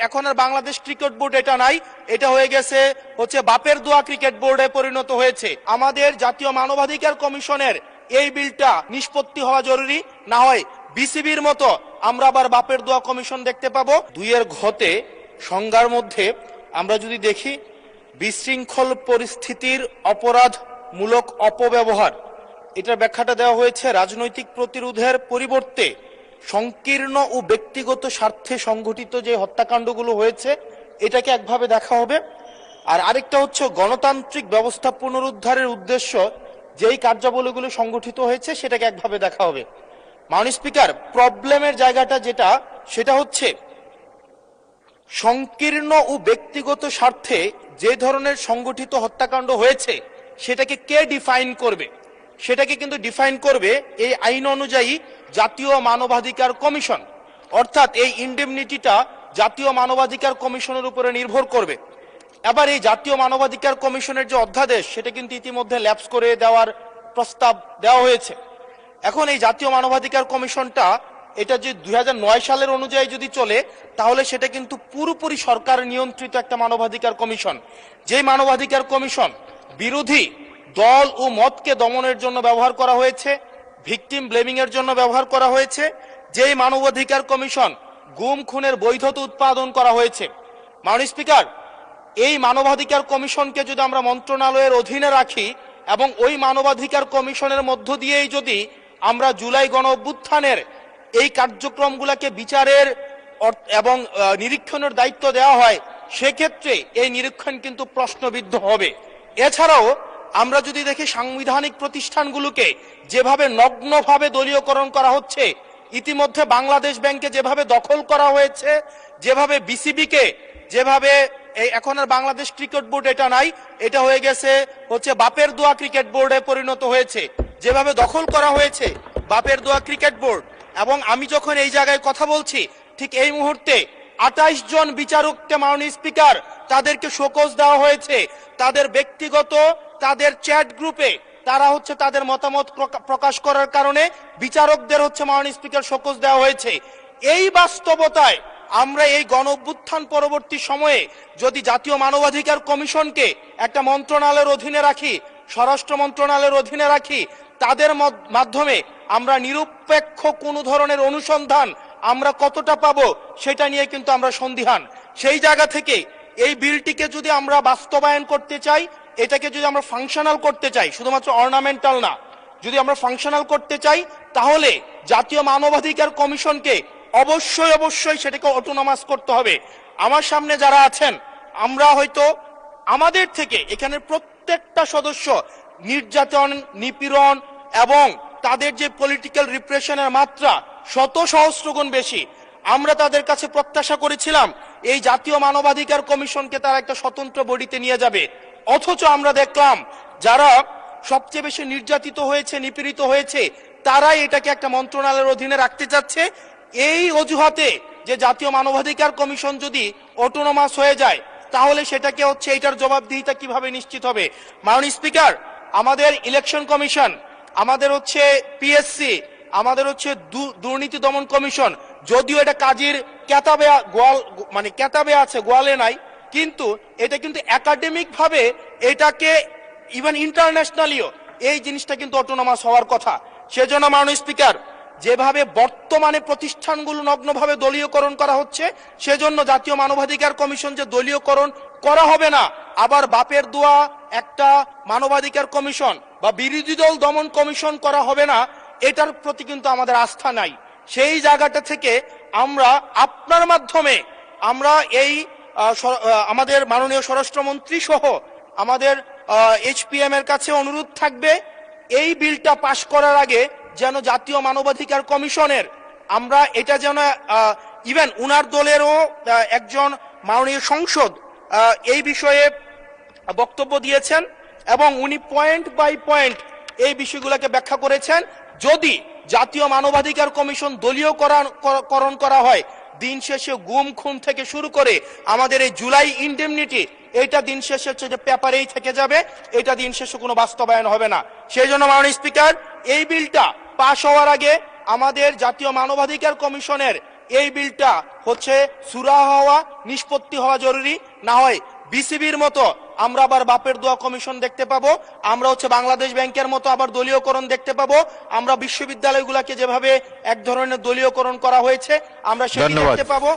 এখন আর Bangladesh cricket board এটা নাই, এটা হয়ে গেছে হচ্ছে বাপের দোয়া ক্রিকেট বোর্ডে পরিণত হয়েছে। আমাদের জাতীয় মানবাধিকার কমিশনের এই বিলটা নিষ্পত্তি হওয়া জরুরি, না হয় বিসিবির মতো আমরা আবার বাপের দোয়া কমিশন দেখতে পাবো। দুইয়ের ঘতে সংজ্ঞার মধ্যে আমরা যদি দেখি, বিশৃঙ্খল পরিস্থিতির অপরাধমূলক অপব্যবহার, এটার ব্যাখ্যাটা দেওয়া হয়েছে রাজনৈতিক প্রতিরোধের পরিবর্তে সংকীর্ণ ও ব্যক্তিগত স্বার্থে সংঘটিত যে হত্যাকাণ্ডগুলো হয়েছে এটাকে একভাবে দেখা হবে। আর আরেকটা হচ্ছে গণতান্ত্রিক ব্যবস্থা পুনরুদ্ধারের উদ্দেশ্য যেই কার্যাবলীগুলো সংগঠিত হয়েছে সেটাকে একভাবে দেখা হবে। মাননীয় স্পিকার, প্রবলেমের জায়গাটা যেটা সেটা হচ্ছে সংকীর্ণ ও ব্যক্তিগত স্বার্থে যে ধরনের সংগঠিত হত্যাকাণ্ড হয়েছে সেটাকে কে ডিফাইন করবে, সেটাকে কিন্তু ডিফাইন করবে এই আইন অনুযায়ী জাতীয় মানবাধিকার কমিশন। অর্থাৎ এই ইনডেমনিটিটা জাতীয় মানবাধিকার কমিশনের উপরে নির্ভর করবে। এবার এই জাতীয় মানবাধিকার কমিশনের যে অধ্যাদেশ সেটা কিন্তু ইতিমধ্যে ল্যাপস করে দেওয়ার প্রস্তাব দেওয়া হয়েছে। এখন এই জাতীয় মানবাধিকার কমিশনটা এটা যে 2009 সালের অনুযায়ী যদি চলে তাহলে সেটা কিন্তু পুরোপুরি সরকার নিয়ন্ত্রিত একটা মানবাধিকার কমিশন। যেই মানবাধিকার কমিশন বিরোধী দল ও মতকে দমনের জন্য ব্যবহার করা হয়েছে, ভিকটিম ব্লেমিং এর জন্য ব্যবহার করা হয়েছে, যেই মানবাধিকার কমিশন গুম খুনের বৈধতা উৎপাদন করা হয়েছে। মাননীয় স্পিকার, এই মানবাধিকার কমিশনকে যদি আমরা মন্ত্রণালয়ের অধীনে রাখি এবং ওই মানবাধিকার কমিশনের মধ্য দিয়েই যদি আমরা জুলাই গণ অভ্যুত্থানের এই কার্যক্রমগুলোকে বিচারের এবং নিরীক্ষণের দায়িত্ব দেওয়া হয়, সেক্ষেত্রে এই নিরীক্ষণ কিন্তু প্রশ্নবিদ্ধ হবে। এছাড়াও আমরা যদি দেখি সাংবিধানিক প্রতিষ্ঠানগুলোকে যেভাবে নগ্নভাবে দলীয়করণ করা হচ্ছে, ইতিমধ্যে বাংলাদেশ ব্যাংকে যেভাবে দখল করা হয়েছে, যেভাবে বিসিবিকে যেভাবে এখন আর বাংলাদেশ ক্রিকেট বোর্ড এটা নাই, এটা হয়ে গেছে হচ্ছে বাপের দোয়া ক্রিকেট বোর্ডে পরিণত হয়েছে, যেভাবে দখল করা হয়েছে বাপের দোয়া ক্রিকেট বোর্ড। এবং আমি যখন এই জায়গায় কথা বলছি ঠিক এই মুহূর্তে 28 জন বিচারককে মাননীয় স্পিকার তাদেরকে শোকজ দেওয়া হয়েছে। তাদের ব্যক্তিগত তাদের চ্যাট গ্রুপে তারা হচ্ছে তাদের মতামত প্রকাশ করার কারণে বিচারকদের হচ্ছে মাননীয় স্পিকার শোকজ দেওয়া হয়েছে। এই বাস্তবতায় আমরা এই গণ অভ্যুত্থান পরবর্তী সময়ে যদি জাতীয় মানবাধিকার কমিশনকে একটা মন্ত্রণালয়ের অধীনে রাখি, স্বরাষ্ট্র মন্ত্রণালয়ের অধীনে রাখি, তাদের মাধ্যমে আমরা নিরপেক্ষ কোনো ধরনের অনুসন্ধান আমরা কতটা পাবো সেটা নিয়ে কিন্তু আমরা সন্দিহান। সেই জায়গা থেকে এই বিলটিকে যদি আমরা বাস্তবায়ন করতে চাই, এটাকে যদি আমরা ফাংশনাল করতে চাই, শুধুমাত্র অর্নামেন্টাল না, যদি আমরা ফাংশনাল করতে চাই তাহলে জাতীয় মানবাধিকার কমিশনকে অবশ্যই সেটাকে অটোনমাস করতে হবে। আমার সামনে যারা আছেন আমরা হয়তো আমাদের থেকে এখানে প্রত্যেকটা সদস্য নির্যাতন, নিপীড়ন এবং তাদের যে পলিটিক্যাল রিপ্রেশনের মাত্রা শত সহস্র গুণ বেশি। আমরা তাদের কাছে প্রত্যাশা করেছিলাম এই জাতীয় মানবাধিকার কমিশনকে তারা একটা স্বতন্ত্র বডিতে নিয়ে যাবে, অথচ আমরা দেখলাম যারা সবচেয়ে বেশি নির্যাতিত হয়েছে, নিপীড়িত হয়েছে, তারাই এটাকে একটা মন্ত্রণালয়ের অধীনে রাখতে চাচ্ছে। এই অজুহাতে যে জাতীয় মানবাধিকার কমিশন যদি অটোনমাস হয়ে যায় তাহলে সেটাকে হচ্ছে এটার জবাবদিহিতা কিভাবে নিশ্চিত হবে। মাননীয় স্পিকার, আমাদের ইলেকশন কমিশন, আমাদের হচ্ছে পিএসসি, আমাদের হচ্ছে দুর্নীতি দমন কমিশন, যদিও এটা কাজীর কেতাবে কেতাবে আছে, গোয়ালে নাই, কিন্তু এটা কিন্তু একাডেমিক ভাবে এটাকে ইভেন ইন্টারন্যাশনালিও এই জিনিসটা কিন্তু অটোনমাস হওয়ার কথা। সেজন্য মাননীয় স্পিকার, যেভাবে বর্তমানে প্রতিষ্ঠানগুলো নগ্নভাবে দলীয়করণ করা হচ্ছে, সেজন্য জাতীয় মানবাধিকার কমিশন যে দলীয়করণ করা হবে না, আবার বাপের দোয়া একটা মানবাধিকার কমিশন বা বিরোধী দল দমন কমিশন করা হবে না, এটার প্রতি কিন্তু আমাদের আস্থা নাই। সেই জায়গাটা থেকে আমরা আপনার মাধ্যমে আমরা এই আমাদের মাননীয় স্বরাষ্ট্রমন্ত্রী সহ আমাদের এইচপিএম এর কাছে অনুরোধ থাকবে, এই বিলটা পাশ করার আগে যেন জাতীয় মানবাধিকার কমিশনের আমরা এটা যেন ইভেন উনার দলেরও একজন মাননীয় সংসদ এই বিষয়ে বক্তব্য দিয়েছেন এবং উনি পয়েন্ট বাই পয়েন্ট এই বিষয়গুলোকে ব্যাখ্যা করেছেন। যদি জাতীয় মানবাধিকার কমিশন দলীয়করণ করা হয়, দিন শেষে গুম খুন থেকে শুরু করে আমাদের এই জুলাই ইনডেমনিটি, এটা দিন শেষে হচ্ছে যে পেপারেই থেকে যাবে, এটা দিন শেষে কোনো বাস্তবায়ন হবে না। সেই জন্য মাননীয় স্পিকার, এই বিলটা পাশ হওয়ার আগে আমাদের জাতীয় মানবাধিকার কমিশনের এই বিলটা হচ্ছে সুরাহা হওয়া, নিষ্পত্তি হওয়া জরুরি। না হয় বিসিবির মতো আমরা আবার বাপের দোয়া কমিশন দেখতে পাবো, আমরা হচ্ছে বাংলাদেশ ব্যাংকের মতো আবার দলীয়করণ দেখতে পাবো, আমরা বিশ্ববিদ্যালয়গুলোকে যেভাবে এক ধরনের দলীয়করণ করা হয়েছে আমরা সেটি দেখতে পাবো।